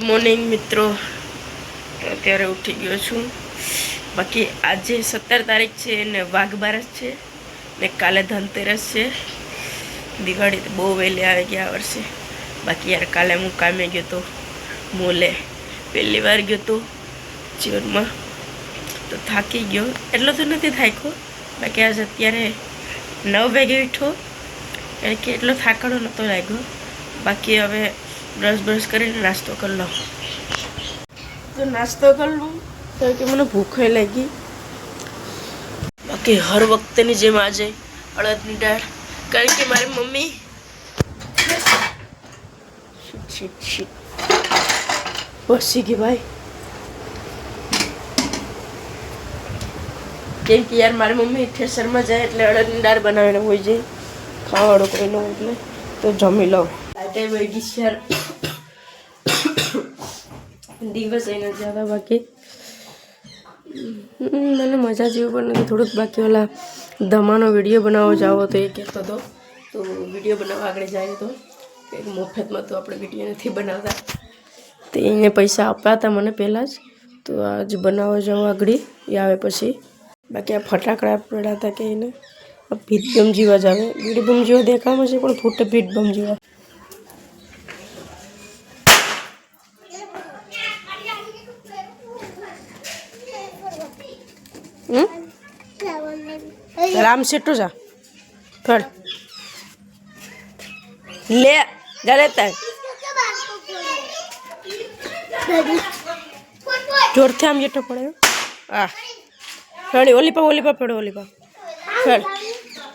Morning મિત્રો, અત્યારે ઉઠી ગયો છું. બાકી આજે 17 તારીખ છે ને વાઘ બારસ છે ને કાલે ધનતેરસ છે. દિવાળી તો બહુ વહેલી આવી ગયા આ વર્ષે. બાકી યાર કાલે હું કામે ગયો તો મોલે, પહેલી વાર ગયો તો જીવનમાં, તો થાકી ગયો. એટલો તો નથી થાક્યો. બાકી આજે અત્યારે 9 વાગે ઉઠો એટલે કે એટલો થાકડો નહોતો લાગ્યો. બાકી હવે બ્રશ કરીને નાસ્તો કરી લઉં. તો નાસ્તો કરી લઉં તો કે મને ભૂખ લાગી. બાકી હર વખતેની જેમ આજે અડદની દાળ, કારણ કે મારી મમ્મી બસી ગઈ ભાઈ. કેમ કે યાર મારી મમ્મી ઠેસરમાં જાય એટલે અડદની દાળ બનાવીને હોય જાય, ખાવાવાળો કોઈ ન હોય એટલે તો જમી લઉં. લાઈટે વહી ગઈ યાર, દિવસ એને જ્યાદા. બાકી મને મજા જેવું પણ નથી થોડુંક. બાકી ઓલા ધમાનો વિડીયો બનાવવા જાઓ તો એ કહેતો હતો, તો વિડીયો બનાવવા આગળ જાય તો એક મફતમાં તો આપણે વિડીયો નથી બનાવતા, તો એને પૈસા આપ્યા હતા મને પહેલાં જ. તો આજ બનાવવા જાઓ આગળ એ આવે પછી. બાકી આ ફટાકડા પડ્યા હતા કે એને ભીત બમ જેવા જ આવે, બીડી બમ જેવા દેખામાં છે પણ ફૂટે ભીત બમ જેવા. રામ સેટો જા ફળ લે જા લેતા જોરથી આમ જેટો પડે. હા ફળી ઓલી પા ફળ ઓલી પા ફળ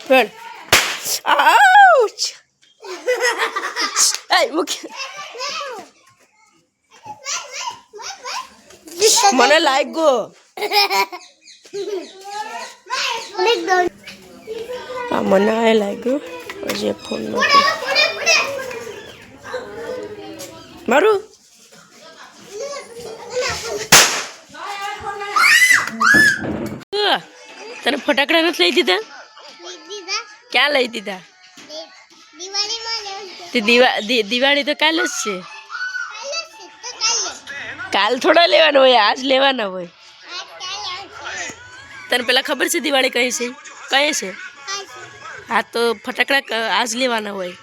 ફળ. આઉચ એ મુકી મને લાગ્યો. હા મને આ લાગ્યું. હજી એક ફોન મારું તને ફટાકડા નથી લઈ દીધા? ક્યાં લઈ દીધા? દિવાળી તો કાલે જ છે. કાલ થોડા લેવાના હોય, આજ લેવાના હોય. તને પેલા ખબર છે દિવાળી કઈ છે? કઈ છે? હા તો ફટાકડા આજ લેવાના હોય.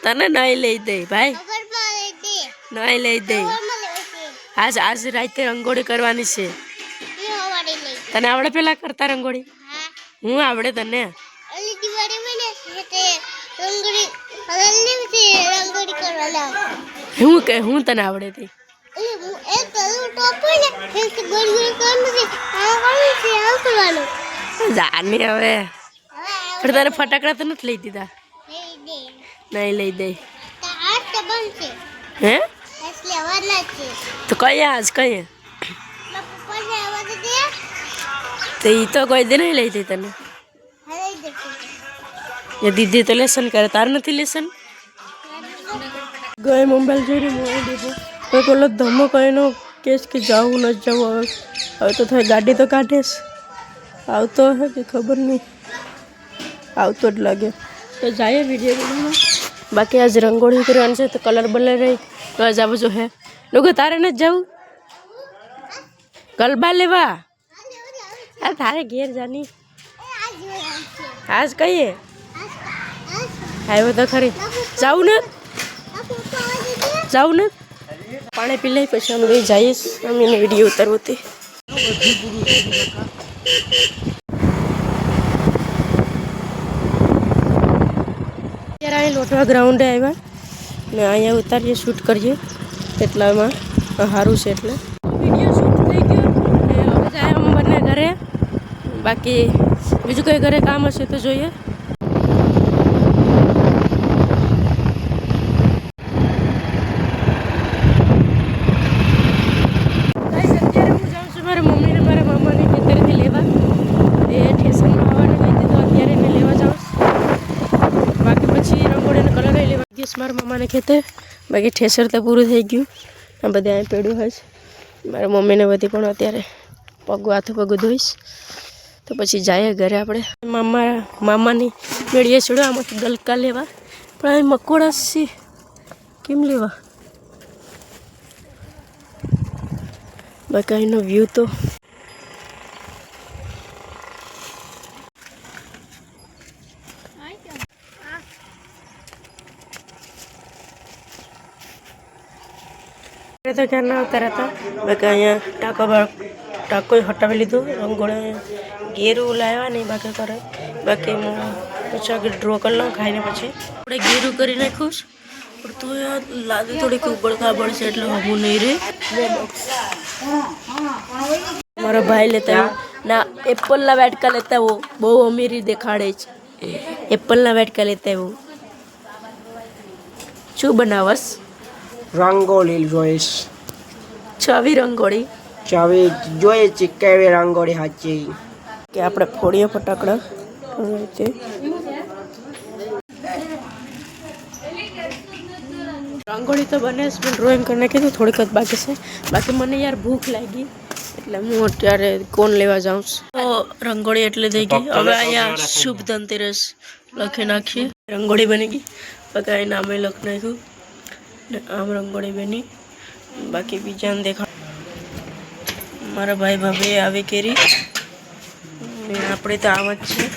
તને નહીં લઈ દે ભાઈ, નહીં લઈ દે. આજ રાતે રંગોળી કરવાની છે. તને આવડે પેલા કરતા રંગોળી? હું આવડે તને? હું તને આવડે હતી? જાને હવે પણ તારે ફટાકડા તો નથી લઈ દીધા? નહીં લઈ દે. હે તો કઈ આજ કઈ તો ઈ તો કોઈ દે નહીં લઈ દે તને. દીદી તો લેસન કરે, તાર નથી લેસન? ગઈ મોબાઈલ જોઈને મોબાઈલ દીધો તો પેલો ધમો કહીનો કેસ કે જાવું ન જવું. હવે તો થાય ગાડી તો કાઢેશ. આવતો હે કે ખબર નહીં, આવતો જ લાગે. તો જાય વિડીયો બનાવવા. બાકી આજ રંગોળી કરવાની છે તો કલર બલર રહી તો આજ આ બધું હે. લોકો તારે નથી જવું ગલબા લેવા? આ તારે ઘેર જાની આજ કહીએ આવ્યો તો ખરી. જાવું ને જાવું ને પાણી પી લઈ પછી અમે ગઈ જઈશ. અમે એને વિડીયો ઉતારવું હતી. અત્યારે અહીં લોટવા ગ્રાઉન્ડે આવ્યા ને અહીંયા ઉતારીએ, શૂટ કરીએ. એટલામાં સારું છે એટલે વિડીયો શૂટ થઈ ગયો. હવે જાય અમે બંને ઘરે. બાકી બીજું કંઈ ઘરે કામ હશે તો જોઈએ. મારા મામાને ખેતર. બાકી ઠેસર તો પૂરું થઈ ગયું. આ બધે અહીં પડ્યું હોય છે. મારા મમ્મીને બધી પણ અત્યારે હાથો પગ ધોઈશ તો પછી જાય ઘરે આપણે. મામાની મેળીએ ચડ્યો આમાંથી ગલકા લેવા, પણ અહીં મકોડા છે. કેમ લેવા બાકી અહીંનો વ્યૂ તો તો ક્યાં ના આવતા હતા બાકી અહીંયા ટાંકો હટાવી લીધું રંગોળી ઘેરું લાવ્યા નહીં બાકી કરે બાકી હું પછી આગળ ડ્રો કરી લઉં ખાઈને પછી આપણે ઘેરું કરી નાખ્યું પણ તો યાર લાદે થોડીક ઉબળ ખાબળ છે એટલે હમું નહીં રે મારો ભાઈ લેતા ના એપલના વાટકા લેતા આવો બહુ અમીરી દેખાડે છે એપલના વાટકા લેતા આવો શું બનાવસ રંગોળી જોઈશ ચાવી રંગોળી ચાવી જોઈએ છે કેવી રંગોળી સાચી કે આપણે ફોડીએ ફટાકડા રીતે રંગોળી તો બને છે પણ ડ્રોઈંગ કરીને કીધું થોડીક જ બાકી છે બાકી મને યાર ભૂખ લાગી એટલે હું અત્યારે કોણ લેવા જાઉં તો રંગોળી એટલે થઈ ગઈ હવે અહીંયા શુભ ધનતેરસ લખી નાખીએ રંગોળી બની ગઈ બાકી અહીં નામે લખી નાખ્યું ને આમ રંગોળી બની બાકી બીજાને દેખા મારા ભાઈ ભાભી આવી કેરી ને આપણે તો આમ જ છે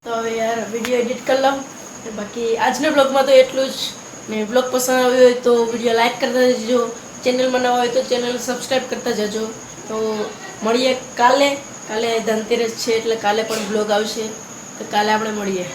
તો હવે યાર વિડીયો એડિટ કરી લઉં બાકી આજના બ્લોગમાં તો એટલું જ ને બ્લોગ પસંદ આવ્યો હોય તો વિડીયો લાઈક કરતા જજો ચેનલમાં નવા હોય તો ચેનલ સબસ્ક્રાઈબ કરતા જજો તો મળીએ કાલે ધનતેરસ છે એટલે કાલે પણ બ્લોગ આવશે તો કાલે આપણે મળીએ